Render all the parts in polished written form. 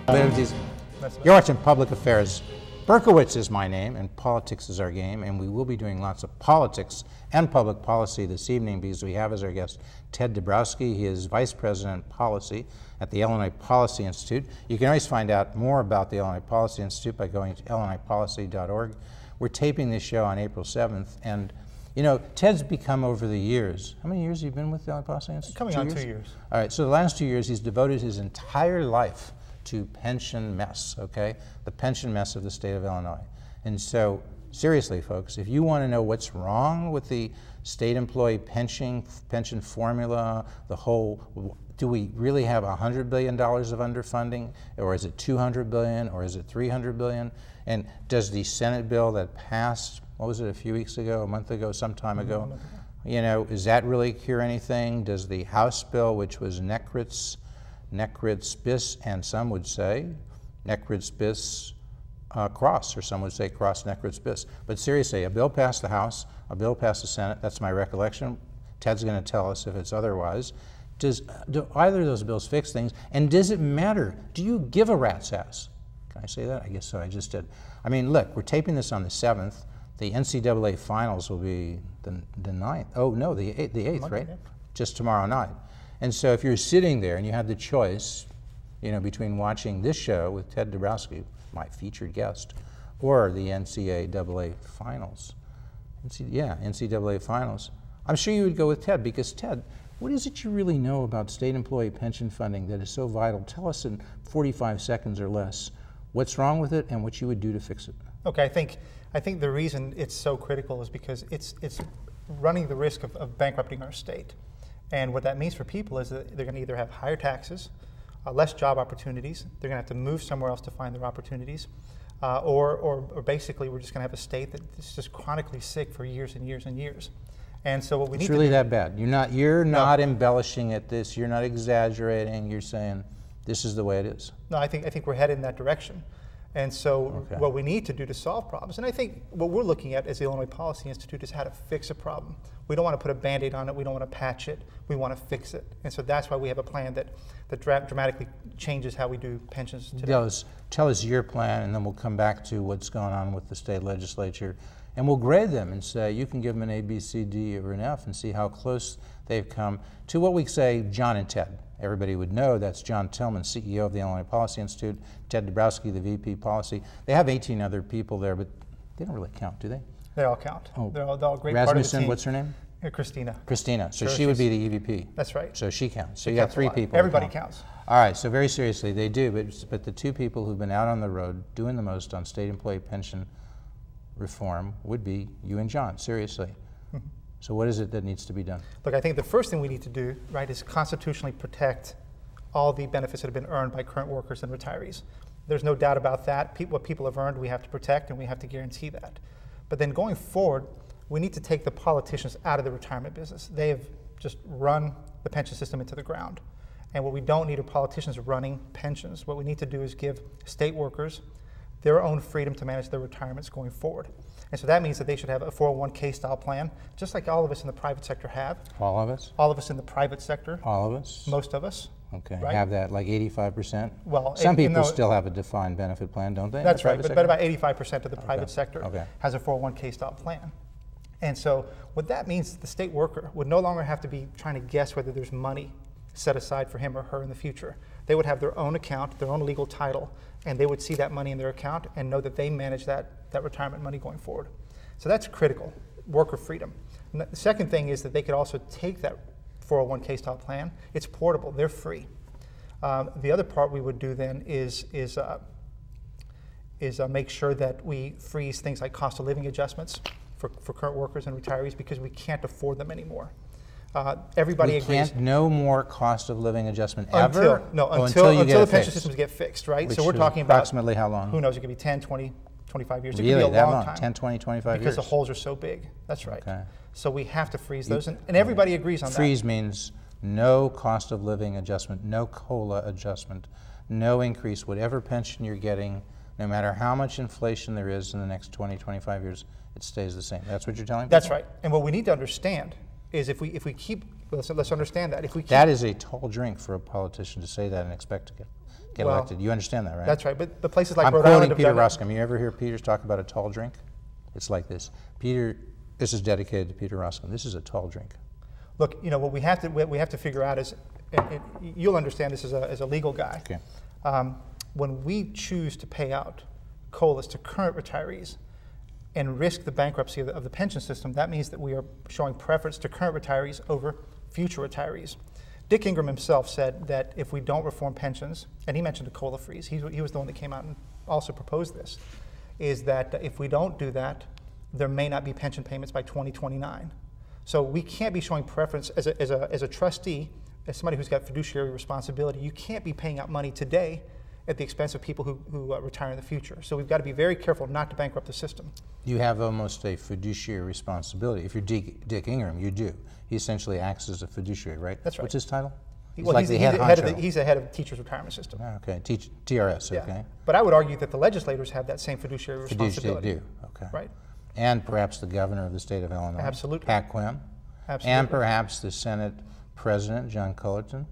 You're watching Public Affairs. Berkowitz is my name, and politics is our game, and we will be doing lots of politics and public policy this evening because we have as our guest Ted Dabrowski. He is Vice President Policy at the Illinois Policy Institute. You can always find out more about the Illinois Policy Institute by going to illinoispolicy.org. We're taping this show on April 7th, and you know, Ted's become over the years, how many years have you been with the Illinois Policy Institute? Coming on 2 years. All right, so the last 2 years he's devoted his entire life to pension mess, okay? The pension mess of the state of Illinois. And so, seriously, folks, if you want to know what's wrong with the state employee pension formula, the whole, do we really have $100 billion of underfunding, or is it $200 billion, or is it $300 billion? And does the Senate bill that passed, what was it, a few weeks ago, a month ago, some time ago, you know, does that really cure anything? Does the House bill, which was Neckridge-Spiss, and some would say Neckridge-Spiss cross, or some would say cross Neckridge-Spiss. But seriously, a bill passed the House, a bill passed the Senate, that's my recollection. Ted's going to tell us if it's otherwise. Do either of those bills fix things, and does it matter? Do you give a rat's ass? Can I say that? I guess so, I just did. I mean, look, we're taping this on the 7th. The NCAA finals will be the 9th. Oh, no, the 8th, Monday, right? Yeah. Just tomorrow night. And so if you're sitting there and you had the choice, you know, between watching this show with Ted Dabrowski, my featured guest, or the NCAA finals, NCAA finals, I'm sure you would go with Ted, because Ted, what is it you really know about state employee pension funding that is so vital? Tell us in 45 seconds or less what's wrong with it and what you would do to fix it. Okay, I think the reason it's so critical is because it's running the risk of bankrupting our state. And what that means for people is that they're going to either have higher taxes, less job opportunities, they're going to have to move somewhere else to find their opportunities, or basically we're just going to have a state that's just chronically sick for years and years and years. And so what we need to do— It's really that bad? You're not embellishing at this, you're not exaggerating, you're saying this is the way it is? No, I think we're headed in that direction. And so what we need to do to solve problems, and I think what we're looking at as the Illinois Policy Institute is how to fix a problem. We don't want to put a Band-Aid on it, we don't want to patch it, we want to fix it. And so that's why we have a plan that dramatically changes how we do pensions today. Tell us your plan, and then we'll come back to what's going on with the state legislature. And we'll grade them and say, you can give them an A, B, C, D, or an F, and see how close they've come to what we say John and Ted. Everybody would know that's John Tillman, CEO of the Illinois Policy Institute, Ted Dabrowski, the VP Policy. They have 18 other people there, but they don't really count, do they? They all count. Oh. They're all a great Rasmussen, part of the team. What's her name? Christina. Christina. So she would be the EVP. That's right. So she counts. So you got 3 people. Everybody counts. All right, so very seriously, they do, but the 2 people who've been out on the road doing the most on state employee pension reform would be you and John, seriously. So what is it that needs to be done? Look, I think the first thing we need to do, right, is constitutionally protect all the benefits that have been earned by current workers and retirees. There's no doubt about that. What people have earned, we have to protect, and we have to guarantee that. But then going forward, we need to take the politicians out of the retirement business. They have just run the pension system into the ground. And what we don't need are politicians running pensions. What we need to do is give state workers their own freedom to manage their retirements going forward. And so that means that they should have a 401k style plan, just like all of us in the private sector have. All of us? All of us in the private sector. All of us? Most of us. Okay, right? Have that like 85%? Well, some people still have a defined benefit plan, don't they? That's right, but about 85% of the private sector has a 401k style plan. And so what that means, the state worker would no longer have to be trying to guess whether there's money set aside for him or her in the future. They would have their own account, their own legal title, and they would see that money in their account and know that they manage that retirement money going forward. So that's critical, worker freedom. And the second thing is that they could also take that 401k style plan. It's portable, they're free. The other part we would do then is make sure that we freeze things like cost of living adjustments for current workers and retirees, because we can't afford them anymore. Everybody agrees. No more cost of living adjustment ever? Until the pension systems get fixed, right? Which so we're talking about approximately how long? Who knows? It could be 10, 20, 25 years. Really? It could be a long time. 10, 20, 25 years? Because the holes are so big. That's right. Okay. So we have to freeze those, and everybody agrees on that. Freeze means no cost of living adjustment, no COLA adjustment, no increase. Whatever pension you're getting, no matter how much inflation there is in the next 20, 25 years, it stays the same. That's what you're telling people? That's right. And what we need to understand is if we keep Let's understand that. If we keep, That is a tall drink for a politician to say that and expect to get elected. You understand that, right? That's right. But the places like I'm Rhode Island quoting have Peter done it. Roskam. You ever hear Peters talk about a tall drink? It's like this. This is dedicated to Peter Roskam. This is a tall drink. Look, what we have to figure out is, and you'll understand this as a legal guy. Okay. When we choose to pay out COLAs to current retirees and risk the bankruptcy of the pension system, that means that we are showing preference to current retirees over future retirees. Dick Ingram himself said that if we don't reform pensions, and he mentioned a COLA freeze, he was the one that came out and also proposed this, is that if we don't do that, there may not be pension payments by 2029. So we can't be showing preference as a trustee, as somebody who's got fiduciary responsibility. You can't be paying out money today at the expense of people who retire in the future. So we've got to be very careful not to bankrupt the system. You have almost a fiduciary responsibility. If you're Dick Ingram, you do. He essentially acts as a fiduciary, right? That's right. What's his title? He's the head of the teacher's retirement system. Oh, okay, TRS, Yeah. okay. But I would argue that the legislators have that same fiduciary responsibility. They do, okay. Right? And perhaps the governor of the state of Illinois. Absolutely. Pat Quinn. Absolutely. And perhaps the Senate President, John Cullerton.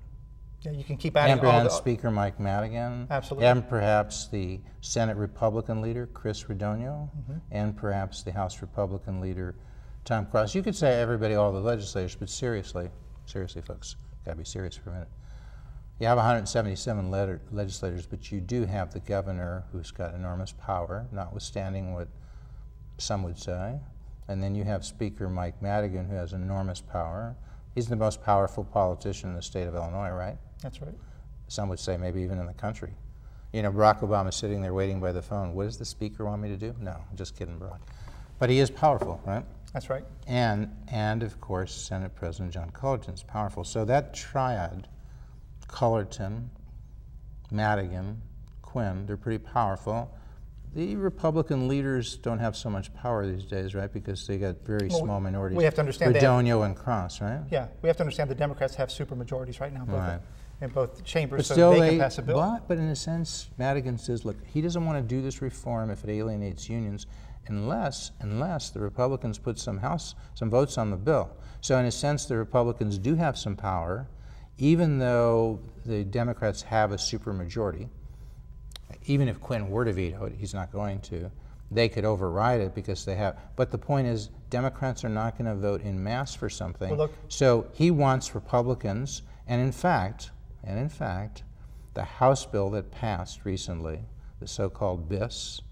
Yeah, you can keep adding And all perhaps the... Speaker Mike Madigan. Absolutely. And perhaps the Senate Republican leader, Chris Redonio. And perhaps the House Republican leader, Tom Cross. You could say everybody, all the legislators, but seriously, folks, gotta be serious for a minute. You have 177 legislators, but you do have the governor who's got enormous power, notwithstanding what some would say. And then you have Speaker Mike Madigan, who has enormous power. He's the most powerful politician in the state of Illinois, right? That's right. Some would say maybe even in the country. Barack Obama's sitting there waiting by the phone. What does the speaker want me to do? No, I'm just kidding, Barack. But he is powerful, right? That's right. And of course, Senate President John Cullerton is powerful. So that triad, Cullerton, Madigan, Quinn, they're pretty powerful. The Republican leaders don't have so much power these days, right? Because they got very small minorities. We have to understand Redonio and Cross, right? Yeah, we have to understand the Democrats have super majorities right now, in both chambers, but so still they can pass a bill. But in a sense, Madigan says, look, he doesn't want to do this reform if it alienates unions, unless the Republicans put some votes on the bill. So in a sense, the Republicans do have some power, even though the Democrats have a supermajority. Even if Quinn were to veto it, he's not going to, they could override it because they have. But the point is, Democrats are not going to vote in mass for something. Well, look, so he wants Republicans, and in fact, the House bill that passed recently, the so-called BIS,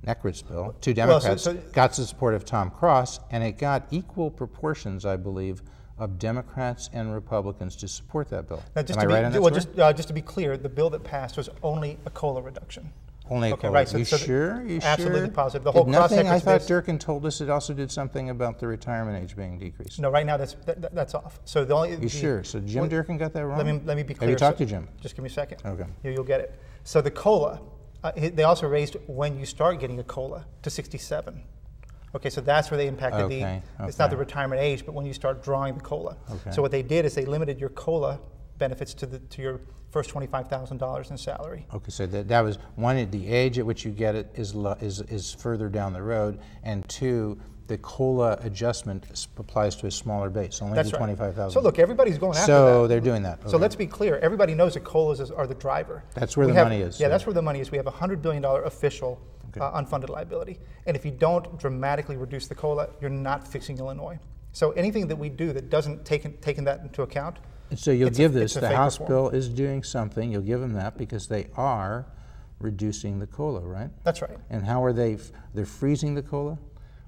Neckridge bill, two Democrats, got the support of Tom Cross, and it got equal proportions, I believe, of Democrats and Republicans to support that bill. Now, just Am I right on that well, just to be clear, the bill that passed was only a COLA reduction. Only a COLA. Right, You sure? Absolutely positive. The whole nothing. I thought BIS, Durkin told us it also did something about the retirement age being decreased. No, right now that's off. So the only. You sure? So Jim Durkin got that wrong? Let me be clear. Have you talked to Jim? Just give me a second. Okay. You'll get it. So the COLA, they also raised when you start getting a COLA to 67. Okay, so that's where they impacted it's not the retirement age, but when you start drawing the COLA. Okay. So what they did is they limited your COLA benefits to your first $25,000 in salary. Okay, so that was one, the age at which you get it is further down the road, and two, the COLA adjustment applies to a smaller base, only to 25,000. So look, everybody's going after that. So they're doing that. Okay. So let's be clear. Everybody knows that COLAs are the driver. That's where the money is. Yeah, that's where the money is. We have a $100 billion official unfunded liability. And if you don't dramatically reduce the COLA, you're not fixing Illinois. So anything that we do that doesn't take that into account. And so you'll give this, the House bill is doing something, you'll give them that because they are reducing the COLA, right? That's right. And how are they're freezing the COLA?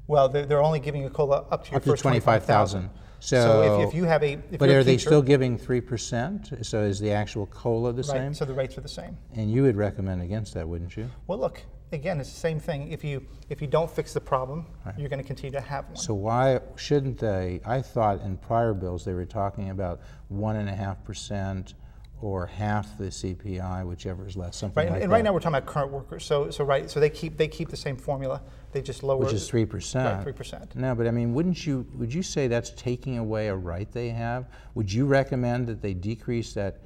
Well, they're only giving a COLA up to your first 25,000. So if you have a but are they still giving 3%? So is the actual COLA the same? Right, so the rates are the same. And you would recommend against that, wouldn't you? Well, look, again, it's the same thing. If you don't fix the problem, you're going to continue to have one. So why shouldn't they? I thought in prior bills they were talking about 1.5% or half the CPI, whichever is less, something like that. And right now we're talking about current workers. So they keep the same formula. They just lower, which is 3%. Right, 3%. No, but I mean, would you say that's taking away a right they have? Would you recommend that they decrease that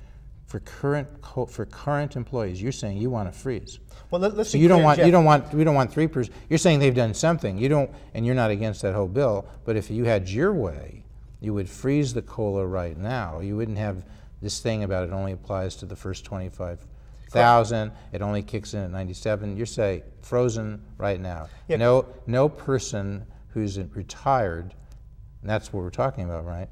for current employees? You're saying you want to freeze. Well, let's so be you clear, don't want Jeff. we don't want 3%. You're saying they've done something. You don't, and you're not against that whole bill. But if you had your way, you would freeze the COLA right now. You wouldn't have this thing about it only applies to the first 25,000. It only kicks in at 97. You're saying frozen right now. Yeah. No person who's retired, and that's what we're talking about, right,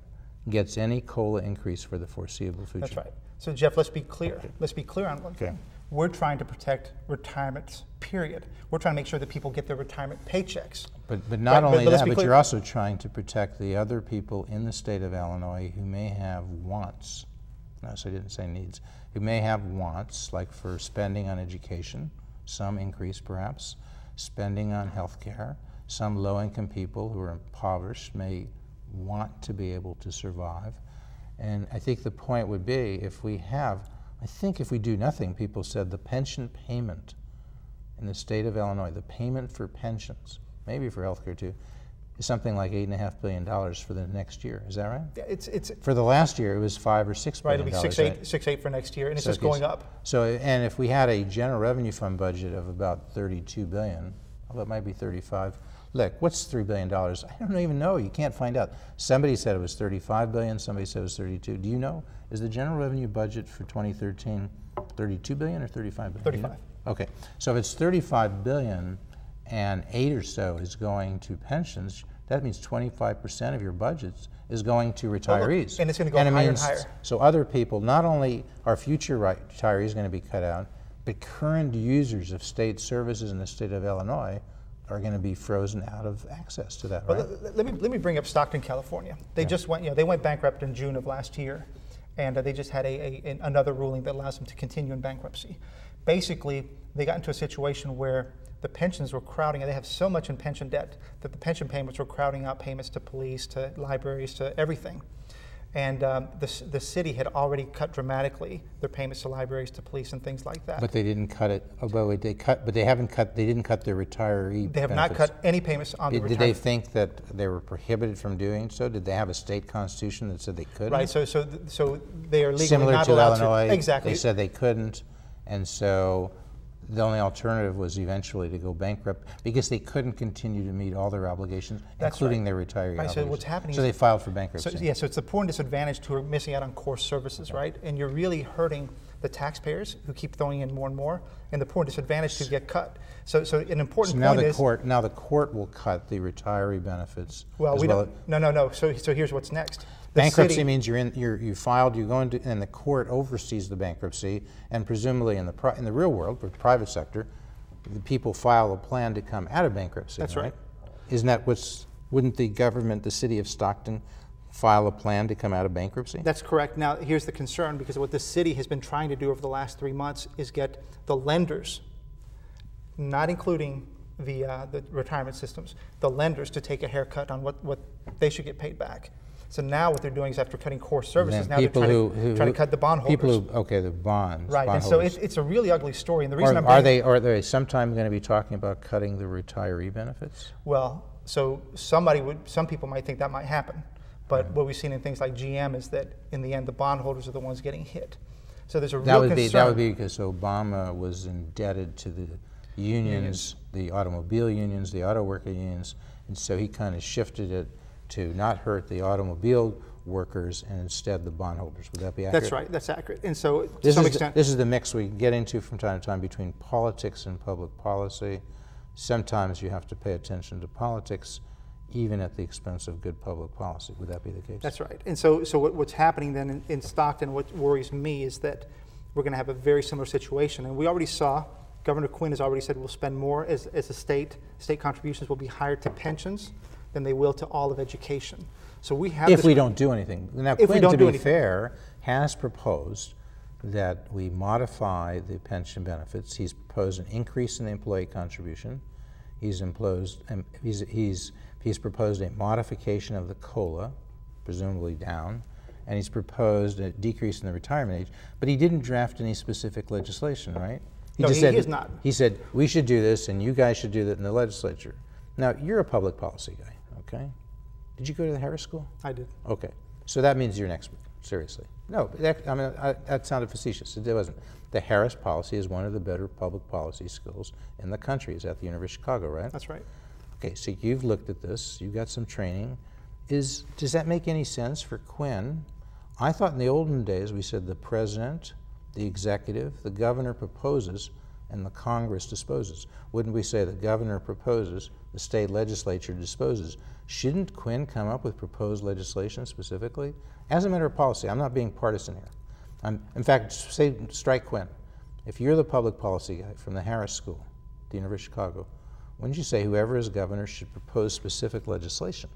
gets any COLA increase for the foreseeable future. That's right. So Jeff, let's be clear. Okay. Let's be clear on one thing. We're trying to protect retirements, period. We're trying to make sure that people get their retirement paychecks. But not only that, but you're also trying to protect the other people in the state of Illinois who may have wants. No, so I didn't say needs. Who may have wants, like for spending on education, some increase perhaps, spending on health care. Some low-income people who are impoverished may want to be able to survive. And I think the point would be, if we do nothing, people said the pension payment in the state of Illinois, the payment for pensions, maybe for health care too, is something like $8.5 billion for the next year. Is that right? It's for the last year, it was $5 or $6 billion. Right, it'll be 6.8 for next year, and it's just going up. So, and if we had a general revenue fund budget of about $32 billion, although it might be 35. Look, what's $3 billion? I don't even know. You can't find out. Somebody said it was $35 billion. Somebody said it was 32. Do you know? Is the general revenue budget for 2013 $32 billion or $35 billion? 35. Okay. So if it's $35 billion and 8 or so is going to pensions, that means 25% of your budgets is going to retirees. And it's going to go higher and higher. So other people, not only are future retirees going to be cut out, but current users of state services in the state of Illinois are going to be frozen out of access to that, right? Well, let me bring up Stockton, California. They just went, they went bankrupt in June of last year, and they just had another ruling that allows them to continue in bankruptcy. Basically, they got into a situation where the pensions were crowding, and they have so much in pension debt that the pension payments were crowding out payments to police, to libraries, to everything. And the city had already cut dramatically their payments to libraries, to police, and things like that. But they didn't cut it. But they haven't cut. They didn't cut their retiree. They have not cut any payments on the retirement. Did they think that they were prohibited from doing so? Did they have a state constitution that said they couldn't? Right. So they are legally similar not to allowed Illinois. to. Exactly. They said they couldn't, and so the only alternative was eventually to go bankrupt because they couldn't continue to meet all their obligations, including their retiree obligations. So what's happening? So they filed for bankruptcy. So it's the poor and disadvantaged who are missing out on core services, right? And you're really hurting the taxpayers who keep throwing in more and more, and the poor and disadvantaged who get cut. So an important point is now the court will cut the retiree benefits. Well, we don't. No. So here's what's next. Bankruptcy means you filed, you go into, and the court oversees the bankruptcy, and presumably in the real world, the private sector, the people file a plan to come out of bankruptcy. That's right. Isn't that wouldn't the government, the city of Stockton, file a plan to come out of bankruptcy? That's correct. Now, here's the concern, because what the city has been trying to do over the last 3 months is get the lenders, not including the retirement systems, the lenders to take a haircut on what they should get paid back. So now what they're doing is, after cutting core services, now they're trying to cut the bondholders. The bonds. Right, and so it's a really ugly story. And the reason are they sometime going to be talking about cutting the retiree benefits? Well, so some people might think that might happen, but what we've seen in things like GM is that in the end, the bondholders are the ones getting hit. So there's a real concern. That would be because Obama was indebted to the unions, the automobile unions, the auto worker unions, and so he kind of shifted it to not hurt the automobile workers and instead the bondholders. Would that be accurate? That's right. That's accurate. And so, to this some extent, this is the mix we get into from time to time between politics and public policy. Sometimes you have to pay attention to politics, even at the expense of good public policy. Would that be the case? That's right. And so what's happening then in Stockton, what worries me is that we're going to have a very similar situation. And we already saw, Governor Quinn has already said we'll spend more as a state. State contributions will be higher to pensions than they will to all of education. So we have if we don't do anything. Now, Quinn, to be fair, has proposed that we modify the pension benefits. He's proposed an increase in the employee contribution. He's proposed a modification of the COLA, presumably down, and he's proposed a decrease in the retirement age. But he didn't draft any specific legislation, right? He is not. He said we should do this, and you guys should do that in the legislature. Now, you're a public policy guy. Okay. Did you go to the Harris School? I did. Okay. So that means you're an expert, seriously. No, that sounded facetious. It wasn't. The Harris policy is one of the better public policy schools in the country. It's at the University of Chicago, right? That's right. Okay, so you've looked at this. You've got some training. Does that make any sense for Quinn? I thought in the olden days we said the president, the executive, the governor proposes, and the Congress disposes. Wouldn't we say the governor proposes, the state legislature disposes? Shouldn't Quinn come up with proposed legislation specifically? As a matter of policy, I'm not being partisan here. In fact, say strike Quinn. If you're the public policy guy from the Harris School, the University of Chicago, wouldn't you say whoever is governor should propose specific legislation?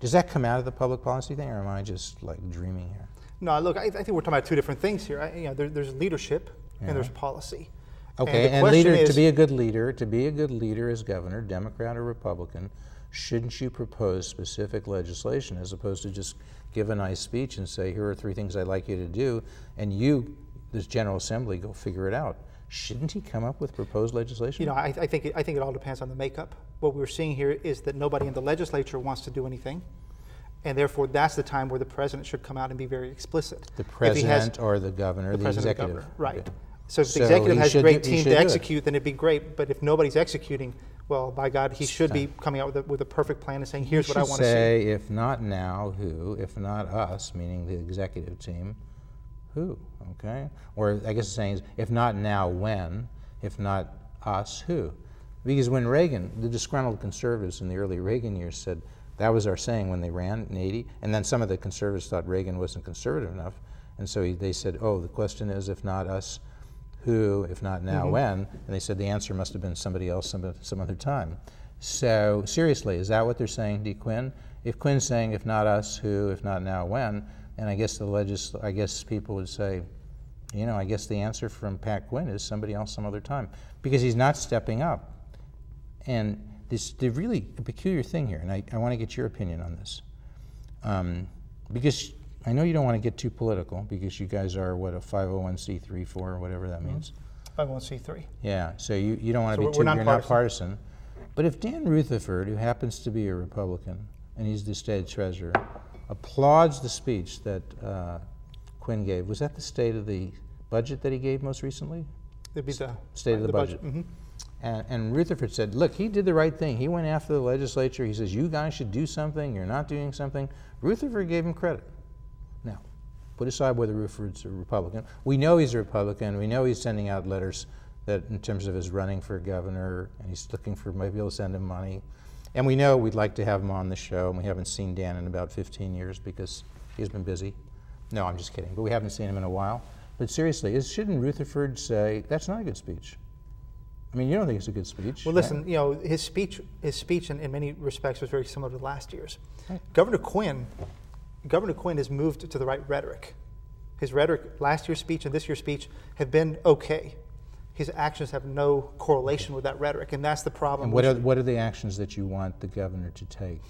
Does that come out of the public policy thing, or am I just like dreaming here? No, look, I think we're talking about two different things here. There's leadership and there's policy. Okay, and to be a good leader as governor, Democrat or Republican, shouldn't you propose specific legislation as opposed to just give a nice speech and say, here are 3 things I'd like you to do, and you, this General Assembly, go figure it out? Shouldn't he come up with proposed legislation? I think it all depends on the makeup. What we're seeing here is that nobody in the legislature wants to do anything, and therefore that's the time where the president should come out and be very explicit. The president or the governor, the executive. Right. Okay. So if the executive has a great team to execute, then it'd be great. But if nobody's executing, well, by God, he should be coming out with a perfect plan and saying, here's what I want to see. Say, if not now, who? If not us, meaning the executive team, who? Okay? Or I guess the saying is, if not now, when? If not us, who? Because when Reagan, the disgruntled conservatives in the early Reagan years said, that was our saying when they ran in '80, and then some of the conservatives thought Reagan wasn't conservative enough, and so they said, oh, the question is, if not us, who? If not now, when? And they said the answer must have been somebody else some other time. So seriously, is that what they're saying, D. Quinn? If Quinn's saying, if not us, who? If not now, when? And I guess people would say, I guess the answer from Pat Quinn is somebody else some other time, because he's not stepping up. And the really peculiar thing here, and I want to get your opinion on this, because I know you don't want to get too political, because you guys are, what, a 501c3, 4, or whatever that means? 501c3. Yeah, so you don't want to be too, you're not partisan. But if Dan Rutherford, who happens to be a Republican, and he's the state treasurer, applauds the speech that Quinn gave, was that the state of the budget that he gave most recently? It'd be the state of the budget. And Rutherford said, look, he did the right thing. He went after the legislature. He says, you guys should do something. You're not doing something. Rutherford gave him credit. Now, put aside whether Rutherford's a Republican. We know he's a Republican. We know he's sending out letters that in terms of his running for governor, and he's looking for maybe he'll send him money. And we know we'd like to have him on the show, and we haven't seen Dan in about 15 years because he's been busy. No, I'm just kidding, but we haven't seen him in a while. But seriously, shouldn't Rutherford say, that's not a good speech? I mean, you don't think it's a good speech. Well, listen, his speech in many respects was very similar to last year's. Right. Governor Quinn has moved to the right rhetoric. His rhetoric, last year's speech and this year's speech, have been okay. His actions have no correlation with that rhetoric, and that's the problem. And what are the actions that you want the governor to take?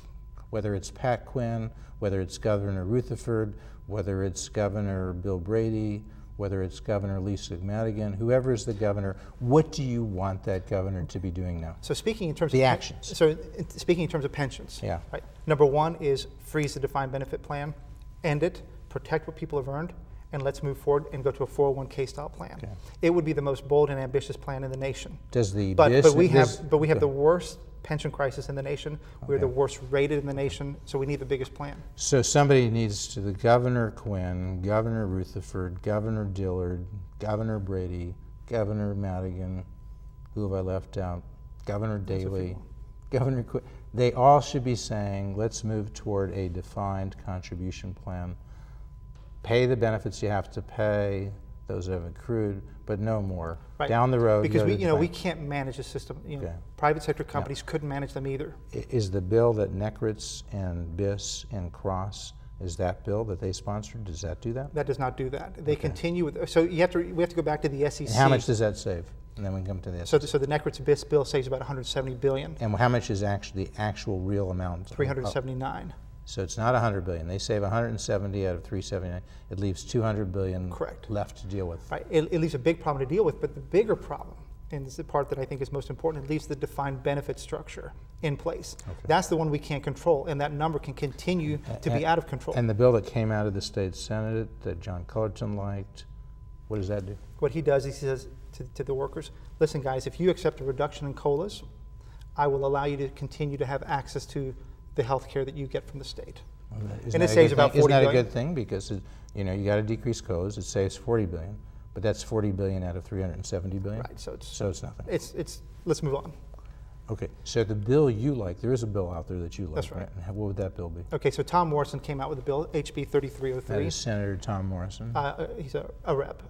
Whether it's Pat Quinn, whether it's Governor Rutherford, whether it's Governor Bill Brady, whether it's Governor Lisa Madigan, whoever is the governor, what do you want that governor to be doing now? So speaking in terms of actions. So speaking in terms of pensions. Yeah. Right. Number one is freeze the defined benefit plan, end it, protect what people have earned, and let's move forward and go to a 401k style plan. Okay. It would be the most bold and ambitious plan in the nation. Does the but we have the worst pension crisis in the nation. We're the worst rated in the nation, so we need the biggest plan. So somebody needs to, the Governor Quinn, Governor Rutherford, Governor Dillard, Governor Brady, Governor Madigan, who have I left out? Governor Daley, Governor Quinn. They all should be saying, let's move toward a defined contribution plan. Pay the benefits you have to pay, those that have accrued, but no more. Right. Down the road. Because we can't manage a system. Private sector companies couldn't manage them either. Is the bill that Necritz and BIS and Cross, is that bill that they sponsored? Does that do that? That does not do that. They continue with. So we have to go back to the SEC. And how much does that save? And then we can come to the SEC. So the Necritz BIS bill saves about $170 billion. And how much is actually the actual real amount? 379. So it's not $100 billion. They save 170 out of 379. It leaves $200 billion left to deal with. Right. It leaves a big problem to deal with, but the bigger problem, and this is the part that I think is most important, it leaves the defined benefit structure in place. Okay. That's the one we can't control, and that number can continue to be out of control. And the bill that came out of the state Senate that John Cullerton liked, what does that do? What he does is he says to the workers, listen guys, if you accept a reduction in COLAs, I will allow you to continue to have access to the health care that you get from the state. Well, and it saves about $40 billion. Isn't that billion. a good thing? Because you know, you got to decrease codes. It saves $40 billion, but that's $40 billion out of $370 billion. Right. So it's nothing. It's let's move on. Okay. So the bill you like, there is a bill out there that you like. That's right. And what would that bill be? Okay. So Tom Morrison came out with a bill, HB 3303. That is Senator Tom Morrison. He's a rep,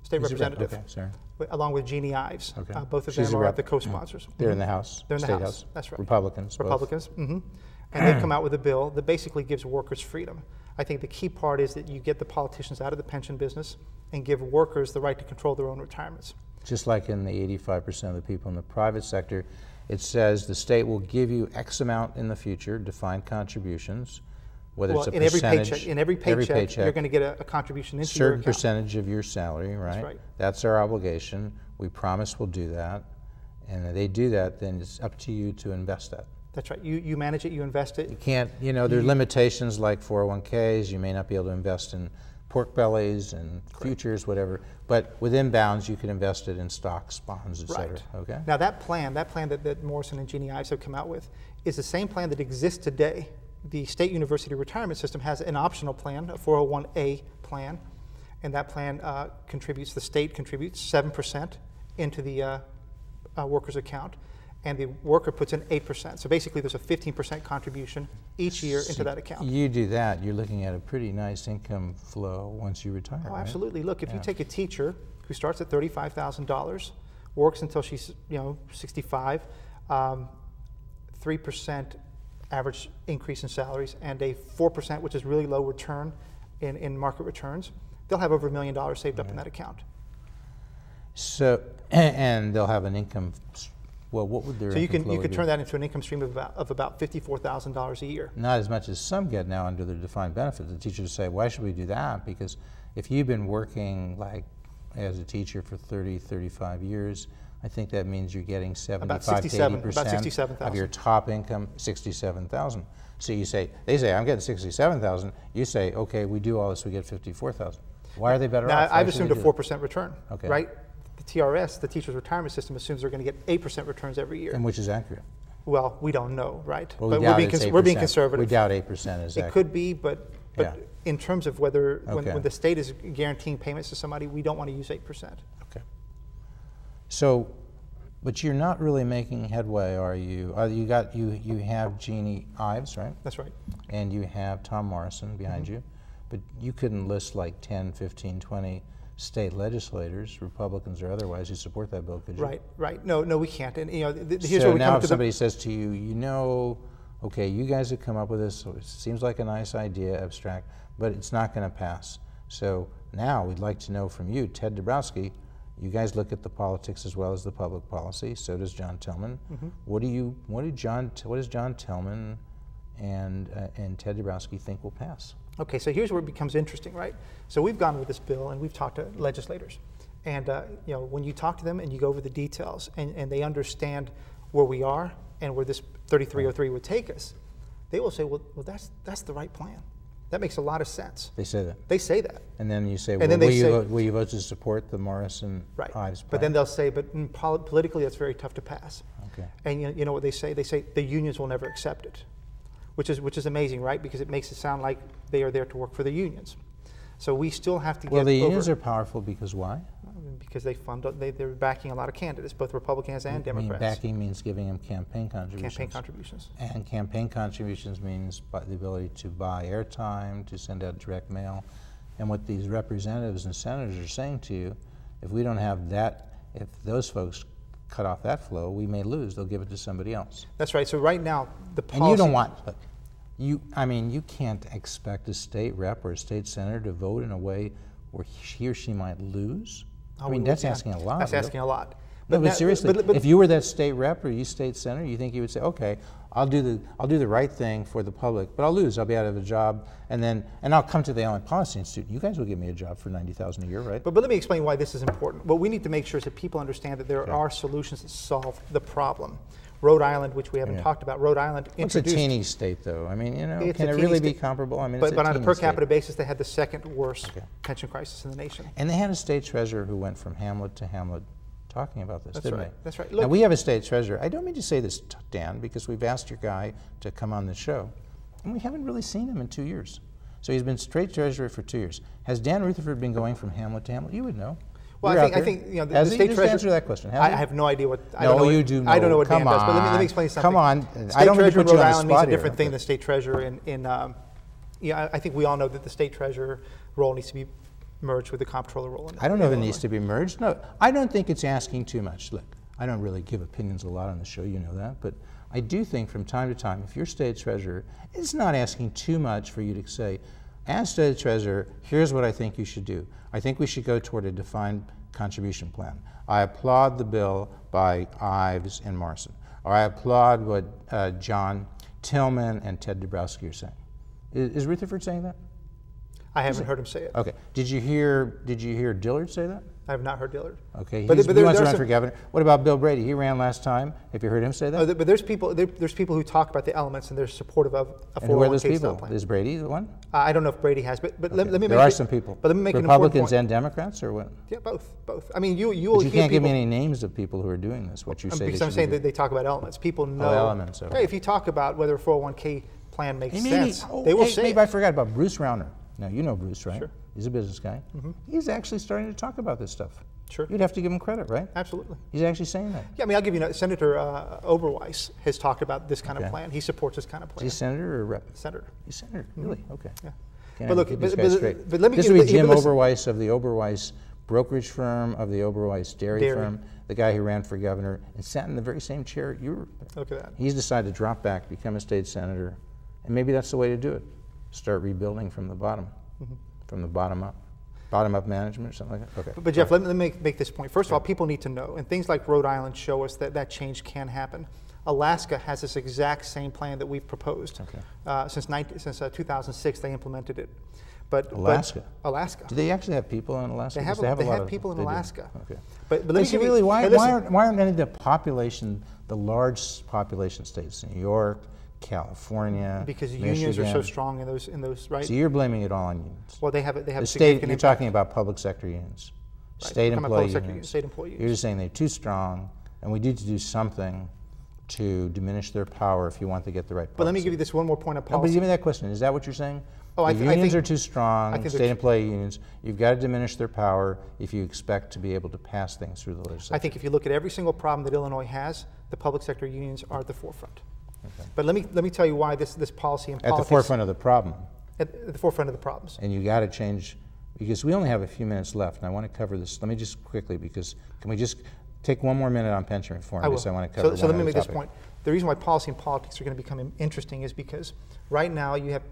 state He's a rep. representative. Okay. Sorry. Along with Jeannie Ives. Okay. Both of She's them a are rep. the co-sponsors. They're in the House. They're in the State House. That's right. Republicans. both. Republicans. Mm-hmm. And they've come out with a bill that basically gives workers freedom. I think the key part is that you get the politicians out of the pension business and give workers the right to control their own retirements. Just like in the 85% of the people in the private sector, it says the state will give you X amount in the future, defined contributions, whether it's a percentage. In every paycheck, you're going to get a contribution into your certain account. percentage of your salary, right? That's right. That's our obligation. We promise we'll do that. And if they do that, then it's up to you to invest that. That's right. You manage it, you invest it. You can't, you know, there are limitations like 401ks. You may not be able to invest in pork bellies and futures, whatever. But within bounds, you can invest it in stocks, bonds, et cetera. Right. Okay? Now that plan that Morrison and Jeannie Ives have come out with is the same plan that exists today. The State University Retirement System has an optional plan, a 401A plan, and that plan the state contributes 7% into the worker's account, and the worker puts in 8%. So basically there's a 15% contribution each year into that account. You do that, you're looking at a pretty nice income flow once you retire. Oh, right? absolutely. Look, if you take a teacher who starts at $35,000, works until she's 65, 3% average increase in salaries, and a 4%, which is really low return in market returns, they'll have over $1 million saved up in that account. So, and they'll have an income. Well, what would their so you income flow could be? turn that into an income stream of about $54,000 a year. Not as much as some get now under the defined benefit. The teachers say, why should we do that? Because if you've been working like as a teacher for 30, 35 years, I think that means you're getting 75 to 80% of your top income, 67,000. So you say, they say, I'm getting 67,000. You say, okay, we do all this, we get 54,000. Why are they better off? Now, I've assumed a 4% return, okay. right? The TRS, the Teachers Retirement System, assumes they're going to get 8% returns every year. And which is accurate? Well, we don't know, right? Well, but we're being conservative. We doubt 8% is accurate. It could be, but yeah. in terms of whether, Okay. when the state is guaranteeing payments to somebody, we don't want to use 8%. Okay. So, but you're not really making headway, are you? You have Jeannie Ives, right? That's right. And you have Tom Morrison behind you, but you couldn't list like 10, 15, 20 state legislators, Republicans or otherwise, who support that bill, could you? Right. No, we can't. And here's so where we now come if to somebody says to you, okay, you guys have come up with this, so it seems like a nice idea, abstract, but it's not going to pass. So now we'd like to know from you, Ted Dabrowski. You guys look at the politics as well as the public policy. So does John Tillman. What does John Tillman and Ted Dabrowski think will pass? Okay, so here's where it becomes interesting, right? So we've gone with this bill and we've talked to legislators, and when you talk to them and you go over the details and they understand where we are and where this 3303 would take us, they will say, well, that's the right plan. That makes a lot of sense. They say that. They say that. And then you say, and then will you vote to support the Morrison Ives plan? But then they'll say, but politically that's very tough to pass. Okay. And you know what they say? They say the unions will never accept it, which is amazing, right? Because it makes it sound like they are there to work for the unions. So we still have to get Well, the unions are powerful because why? Because they're backing a lot of candidates, both Republicans and Democrats. Backing means giving them campaign contributions. Campaign contributions. And campaign contributions means the ability to buy airtime, to send out direct mail. And what these representatives and senators are saying to you, if we don't have that, if those folks cut off that flow, we may lose. They'll give it to somebody else. That's right. So right now, the policy... And you don't want... you can't expect a state rep or a state senator to vote in a way where he or she might lose. I mean, that's asking a lot. That's asking a lot. But seriously, if you were that state rep or you state senator, you think you would say, okay, I'll do the right thing for the public, but I'll lose. I'll be out of a job, and I'll come to the Allen Policy Institute. You guys will give me a job for $90,000 a year, right? But let me explain why this is important. What we need to make sure is that people understand that there are solutions that solve the problem. Rhode Island, which we haven't talked about, Rhode Island introduced... It's a teeny state, though. I mean, can it really be comparable? I mean, but on a per capita basis, they had the second worst pension crisis in the nation. And they had a state treasurer who went from hamlet to hamlet talking about this, That's didn't right. we? That's right. Now, Look, we have a state treasurer. I don't mean to say this, Dan, because we've asked your guy to come on the show, and we haven't really seen him in 2 years. So he's been state treasurer for 2 years. Has Dan Rutherford been going from Hamlet to Hamlet? You would know. well, You're I out think there. the Has he? state Just treasurer. answer that question. Has I he? have no idea what. I No, don't know you what, do know. I don't know what Come Dan does, but let on. me explain something. Come on. State I don't mean to treasurer put in you Rhode on the Island means spot a different here. thing than state treasurer I think we all know that the state treasurer role needs to be merged with the comptroller role. I don't know if it needs to be merged. No, I don't think it's asking too much. Look, I don't really give opinions a lot on the show, you know that, but I do think from time to time, if you're state treasurer, it's not asking too much for you to say, as state treasurer, here's what I think you should do. I think we should go toward a defined contribution plan. I applaud the bill by Ives and Marson. Or I applaud what John Tillman and Ted Dabrowski are saying. Is Rutherford saying that? I haven't heard him say it. Okay. Did you hear Dillard say that? I have not heard Dillard. Okay. But He there wants to are run some- for governor. What about Bill Brady? He ran last time. Have you heard him say that? But there's people who talk about the elements and they're supportive of a 401k And who are those style people? plan. Is Brady the one? I don't know if Brady has, but let me make There are some people. But let me make an important Republicans point. and Democrats, or what? Yeah, both. I mean, you will But hear you can't give people, me any names of people who are doing this. What you say? because they I'm should saying be that they talk about elements. People know. elements, okay. Hey, if you talk about whether a 401k plan makes doing. sense, they will say maybe it. I forgot about Bruce Rauner. Now you know Bruce, right? Sure. He's a business guy. He's actually starting to talk about this stuff. Sure. You'd have to give him credit, right? Absolutely. He's actually saying that. Yeah, I mean, I'll give you Senator Oberweis has talked about this kind of Okay. plan. He supports this kind of Is plan. he senator or rep? Senator. He's senator. Really? Okay. Yeah. Can't But look, keep these but- guys but- straight. but let me This give- would be but Jim listen. Oberweis of the Oberweis brokerage firm, of the Oberweis dairy firm, the guy who ran for governor and sat in the very same chair you were. Look at that. He's decided to drop back, become a state senator, and maybe that's the way to do it. Start rebuilding from the bottom, from the bottom up. Bottom up management or something like that? Okay. But Jeff, let me make this point. First of all, people need to know, and things like Rhode Island show us that that change can happen. Alaska has this exact same plan that we've proposed. Okay. Since 2006, they implemented it. But Alaska? Alaska. Do they actually have people in Alaska? They have, 'Cause they a lot have of- people in they do. Alaska. Okay. But let But me see, give you, really, why hey, listen, aren't any of the population, the large population states, New York, California, because Michigan, unions are so strong in those right? So you're blaming it all on unions. Well, they have The state, significant you're impact. talking about public sector unions, Right. state Talking about employee public sector unions. state employee You're unions. just saying they're too strong, and we need to do something to diminish their power if you want to get the right policy. But let me give you this one more point of No, but policy. give me that question. Is that what you're saying? Oh, I the th- I unions think- are too strong, I think state they're- employee unions. You've got to diminish their power if you expect to be able to pass things through the legislature. I think if you look at every single problem that Illinois has, the public sector unions are at the forefront. Okay. But let me tell you why this policy and At the politics forefront of the problem. at the forefront of the problems. And you got to change, because we only have a few minutes left, and I want to cover this. Let me just quickly, because can we just take one more minute on pension reform? I will. Because I want to cover So let one me other make this topic. point. The reason why policy and politics are going to become interesting is because right now you have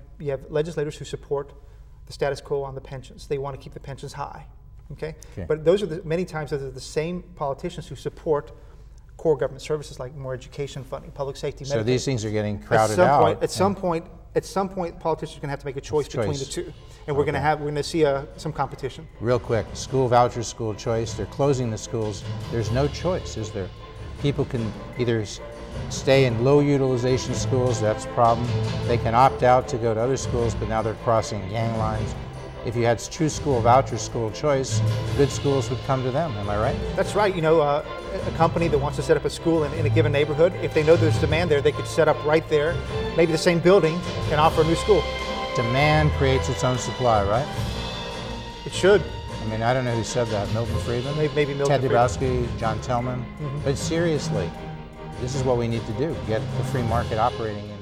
legislators who support the status quo on the pensions. They want to keep the pensions high. Okay? But those are many times those are the same politicians who support core government services like more education funding, public safety, So Medicaid. these things are getting crowded At some point, politicians are going to have to make a choice between the two, and we're going to see some competition. Real quick, school vouchers, school choice, they're closing the schools. There's no choice, is there? People can either stay in low utilization schools, that's a problem. They can opt out to go to other schools, but now they're crossing gang lines. If you had true school vouchers, school choice, good schools would come to them, am I right? That's right. You know, a company that wants to set up a school in a given neighborhood, if they know there's demand there, they could set up right there, maybe the same building, and offer a new school. Demand creates its own supply, right? It should. I mean, I don't know who said that, Milton Friedman? Maybe Milton Ted Friedman. Dabrowski, John Tillman. But seriously, this is what we need to do, get the free market operating in